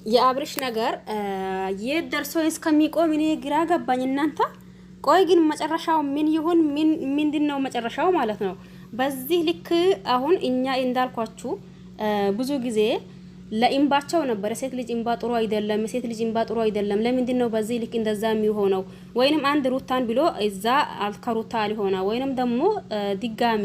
የአብርሽ ነገር የት ደርሶ እስከሚቆም እኔ ግራ ገባኝ። እናንተ ቆይ ግን መጨረሻው ምን ይሁን? ምንድነው መጨረሻው ማለት ነው? በዚህ ልክ አሁን እኛ እንዳልኳችሁ ብዙ ጊዜ ለኢምባቸው ነበር። ሴት ልጅ ኢምባ ጥሩ አይደለም፣ ሴት ልጅ ኢምባ ጥሩ አይደለም። ለምንድን ነው በዚህ ልክ እንደዛ የሚሆነው? ወይንም አንድ ሩታን ብሎ እዛ አልከሩታ አልሆና ወይንም ደግሞ ድጋሜ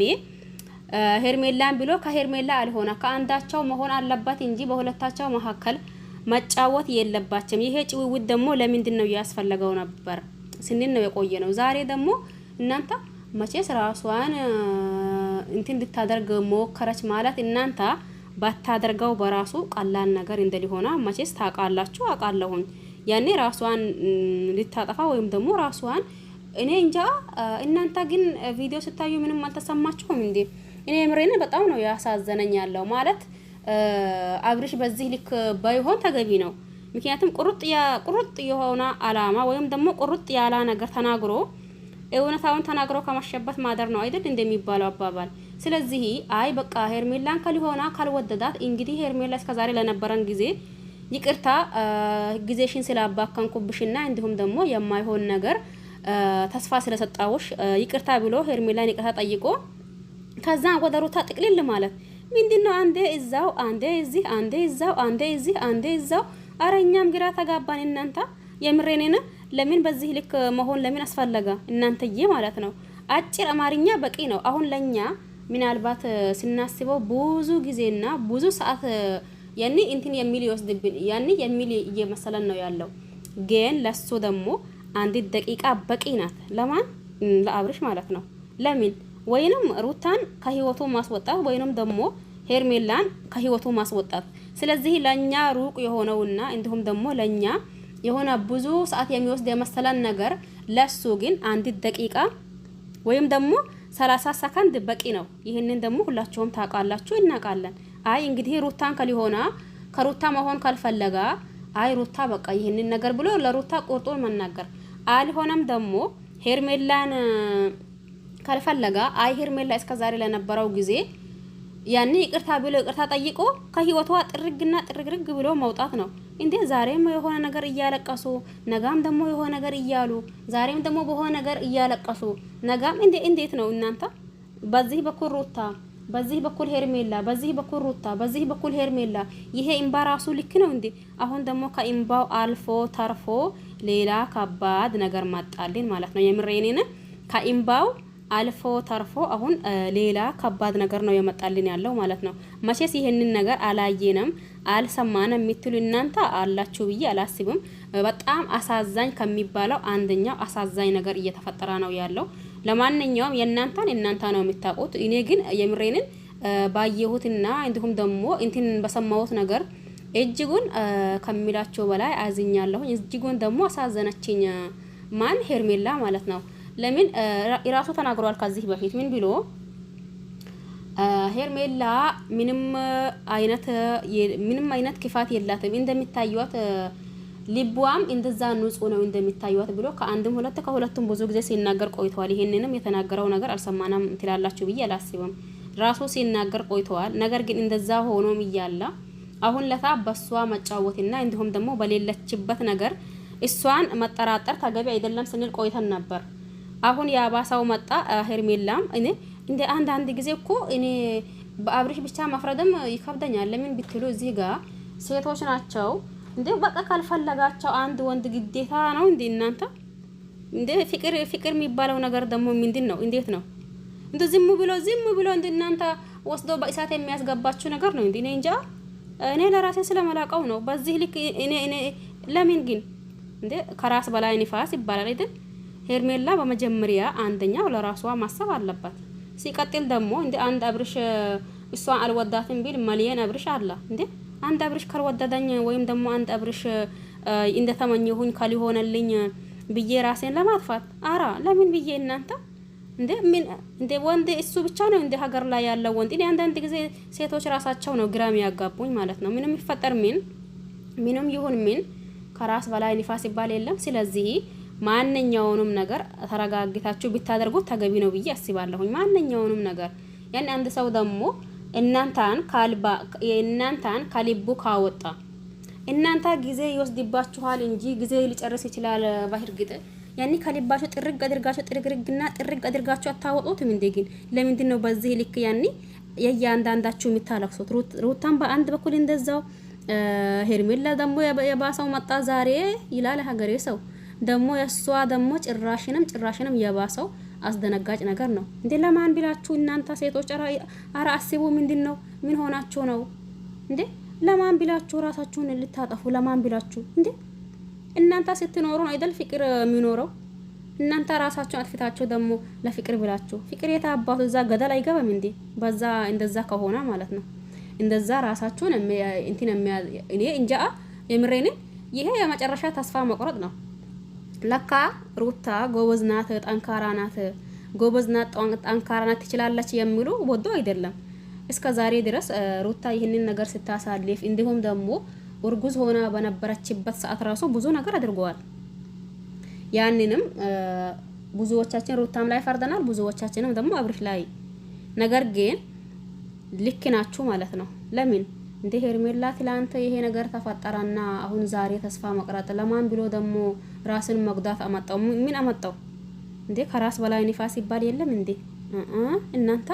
ሄርሜላን ብሎ ከሄርሜላ አልሆና ከአንዳቸው መሆን አለበት እንጂ በሁለታቸው መካከል መጫወት የለባቸውም። ይሄ ጭውውት ደግሞ ለምንድን ነው ያስፈልገው ነበር ስንል ነው የቆየ ነው። ዛሬ ደግሞ እናንተ መቼስ ራሷን እንትን እንድታደርግ ሞከረች ማለት እናንተ ባታደርገው በራሱ ቀላል ነገር እንደሊሆና መቼስ ታውቃላችሁ፣ አውቃለሁኝ። ያኔ ራሷን ልታጠፋ ወይም ደግሞ ራሷን እኔ እንጃ። እናንተ ግን ቪዲዮ ስታዩ ምንም አልተሰማችሁም እንዴ? እኔ ምሬነ በጣም ነው ያሳዘነኝ ያለው ማለት አብርሽ በዚህ ልክ ባይሆን ተገቢ ነው። ምክንያቱም ቁርጥ የሆነ አላማ ወይም ደግሞ ቁርጥ ያላ ነገር ተናግሮ እውነታውን ተናግሮ ከማሸበት ማደር ነው አይደል እንደሚባለው አባባል። ስለዚህ አይ በቃ ሄርሜላን ከሊሆና ካልወደዳት እንግዲህ ሄርሜላ እስከዛሬ ለነበረን ጊዜ ይቅርታ ጊዜሽን ስላባከንኩብሽና እንዲሁም ደግሞ የማይሆን ነገር ተስፋ ስለሰጣውሽ ይቅርታ ብሎ ሄርሜላን ይቅርታ ጠይቆ ከዛ ወደ ሩታ ጥቅልል ማለት ምንድነው? አንዴ እዛው አንዴ እዚህ አንዴ እዛው አንዴ እዚህ አንዴ እዛው። አረኛም ግራ ተጋባን እናንተ። የምሬኔን ለምን በዚህ ልክ መሆን ለምን አስፈለገ እናንተዬ ማለት ነው። አጭር አማርኛ በቂ ነው። አሁን ለኛ ምናልባት ስናስበው ብዙ ጊዜና ብዙ ሰዓት ያኒ እንትን የሚል ይወስድብን ያኒ የሚል እየመሰለን ነው ያለው። ግን ለሱ ደግሞ አንድ ደቂቃ በቂ ናት። ለማን? ለአብርሽ ማለት ነው። ለምን ወይንም ሩታን ከህይወቱ ማስወጣት ወይንም ደግሞ ሄርሜላን ከህይወቱ ማስወጣት። ስለዚህ ለኛ ሩቅ የሆነውና እንዲሁም ደግሞ ለኛ የሆነ ብዙ ሰዓት የሚወስድ የመሰለን ነገር ለሱ ግን አንድ ደቂቃ ወይም ደግሞ 30 ሰከንድ በቂ ነው። ይሄንን ደግሞ ሁላችሁም ታውቃላችሁ፣ እናውቃለን። አይ እንግዲህ ሩታን ከሊሆና ከሩታ መሆን ካልፈለጋ አይ ሩታ በቃ ይሄንን ነገር ብሎ ለሩታ ቁርጡን መናገር አልሆነም። ደግሞ ሄርሜላን ካልፈለጋ አይ ሄርሜላ እስከዛሬ ለነበረው ጊዜ ያኔ ይቅርታ ብሎ ይቅርታ ጠይቆ ከህይወቷ ጥርግና ጥርግርግ ብሎ መውጣት ነው እንዴ? ዛሬም የሆነ ነገር እያለቀሱ ነጋም ደግሞ የሆነ ነገር እያሉ ዛሬም ደግሞ በሆነ ነገር እያለቀሱ ነጋም እንዴት ነው እናንተ? በዚህ በኩል ሩታ፣ በዚህ በኩል ሄርሜላ፣ በዚህ በኩል ሩታ፣ በዚህ በኩል ሄርሜላ። ይሄ ኢምባ ራሱ ልክ ነው እንዴ? አሁን ደግሞ ከኢምባው አልፎ ተርፎ ሌላ ከባድ ነገር መጣልን ማለት ነው። የምሬኔን ከኢምባው አልፎ ተርፎ አሁን ሌላ ከባድ ነገር ነው የመጣልን ያለው ማለት ነው። መቼስ ይሄንን ነገር አላየንም አልሰማንም የምትሉ እናንተ አላችሁ ብዬ አላስብም። በጣም አሳዛኝ ከሚባለው አንደኛው አሳዛኝ ነገር እየተፈጠረ ነው ያለው። ለማንኛውም እናንተ ነው የምታውቁት። እኔ ግን የምሬንን ባየሁትና እንዲሁም ደግሞ እንትን በሰማሁት ነገር እጅጉን ከሚላቸው በላይ አዝኛለሁ። እጅጉን ደግሞ አሳዘነችኝ። ማን? ሄርሜላ ማለት ነው። ለምን ራሱ ተናግሯል ከዚህ በፊት ምን ብሎ ሄርሜላ ምንም አይነት ክፋት የላትም እንደሚታዩት ልቧም እንደዛ ንጹህ ነው እንደሚታዩት ብሎ ከሁለቱም ብዙ ጊዜ ሲናገር ቆይቷል። ይሄንንም የተናገረው ነገር አልሰማናም ትላላችሁ ብዬ አላስብም። ራሱ ሲናገር ቆይቷል። ነገር ግን እንደዛ ሆኖም እያለ አሁን ለታ በሷ መጫወትና እንዲሁም ደግሞ በሌለችበት ነገር እሷን መጠራጠር ተገቢ አይደለም ስንል ቆይተን ነበር። አሁን ያባሳው መጣ። ሄርሜላም እኔ እንደ አንድ ጊዜ እኮ እኔ በአብርሽ ብቻ መፍረድም ይከብደኛል። ለምን ብትሉ እዚህ ጋር ሴቶች ናቸው እንዴ? በቃ ካልፈለጋቸው አንድ ወንድ ግዴታ ነው እንዴ እናንተ? እንዴ ፍቅር የሚባለው ነገር ደግሞ ምንድን ነው? እንዴት ነው እንዴ? ዝም ብሎ እንደ እናንተ ወስዶ በእሳት የሚያስገባችሁ ነገር ነው እንዴ? እኔ እንጃ። እኔ ለራሴ ስለመላቀው ነው በዚህ ልክ እኔ ለምን ግን እንዴ? ከራስ በላይ ንፋስ ይባላል አይደል? ሄርሜላ በመጀመሪያ አንደኛው ለራሷ ማሰብ አለባት። ሲቀጥል ደግሞ እንደ አንድ አብርሽ እሷን አልወዳትም ቢል ማሊየን አብርሽ አለ እንዴ? አንድ አብርሽ ካልወደደኝ ወይም ደግሞ አንድ አብርሽ እንደተመኘሁኝ ካልሆነልኝ ብዬ ራሴን ለማጥፋት አራ ለምን ብዬ እናንተ እንዴ? ምን እንደ ወንድ እሱ ብቻ ነው እንደ ሀገር ላይ ያለው ወንድ? እኔ አንዳንድ ጊዜ ሴቶች ራሳቸው ነው ግራም ያጋቡኝ ማለት ነው። ምንም ይፈጠር ምንም ይሁን ምን ከራስ በላይ ንፋስ ይባል የለም። ስለዚህ ማንኛውንም ነገር ተረጋግታችሁ ብታደርጉት ተገቢ ነው ብዬ አስባለሁኝ። ማንኛውንም ነገር ያን አንድ ሰው ደግሞ እናንተን ከልቡ ካወጣ እናንተ ጊዜ ይወስድባችኋል እንጂ ጊዜ ሊጨርስ ይችላል። በእርግጥ ያኔ ከልባችሁ ጥርግ አድርጋችሁ ጥርግ አድርጋችሁ አታወጡትም እንዴ? ግን ለምንድን ነው በዚህ ልክ ያኔ የእያንዳንዳችሁ የምታለቅሱት? ሩታን በአንድ በኩል እንደዛው፣ ሄርሜላ ደግሞ የባሰው መጣ ዛሬ ይላል ሀገሬ ሰው። ደግሞ የሷ ደግሞ ጭራሽንም የባሰው አስደነጋጭ ነገር ነው እንዴ! ለማን ብላችሁ እናንተ ሴቶች አራ አስቡ። ምንድን ነው? ምን ሆናችሁ ነው እንዴ? ለማን ብላችሁ ራሳችሁን ልታጠፉ? ለማን ብላችሁ እንዴ? እናንተ ስትኖሩ ነው አይደል ፍቅር የሚኖረው? እናንተ ራሳችሁን አጥፍታችሁ ደግሞ ለፍቅር ብላችሁ፣ ፍቅር የታባቱ እዛ ገደል አይገባም እንዴ? በዛ እንደዛ ከሆነ ማለት ነው እንደዛ ራሳችሁን እኔ እንጃ የምሬን። ይሄ የመጨረሻ ተስፋ መቁረጥ ነው። ለካ ሩታ ጎበዝ ናት፣ ጠንካራ ናት፣ ጠንካራ ናት፣ ትችላለች የሚሉ ወዶ አይደለም እስከ ዛሬ ድረስ ሩታ ይህንን ነገር ስታሳልፍ፣ እንዲሁም ደግሞ እርጉዝ ሆና በነበረችበት ሰዓት ራሱ ብዙ ነገር አድርገዋል። ያንንም ብዙዎቻችን ሩታም ላይ ፈርደናል፣ ብዙዎቻችንም ደግሞ አብርሽ ላይ። ነገር ግን ልክ ናችሁ ማለት ነው። ለምን እንደ ሄርሜላ ትላንት ይሄ ነገር ተፈጠረና አሁን ዛሬ ተስፋ መቁረጥ ለማን ብሎ ደግሞ ራስን መጉዳት አመጣው? ምን አመጣው እንዴ? ከራስ በላይ ንፋስ ይባል የለም እንዴ እናንተ?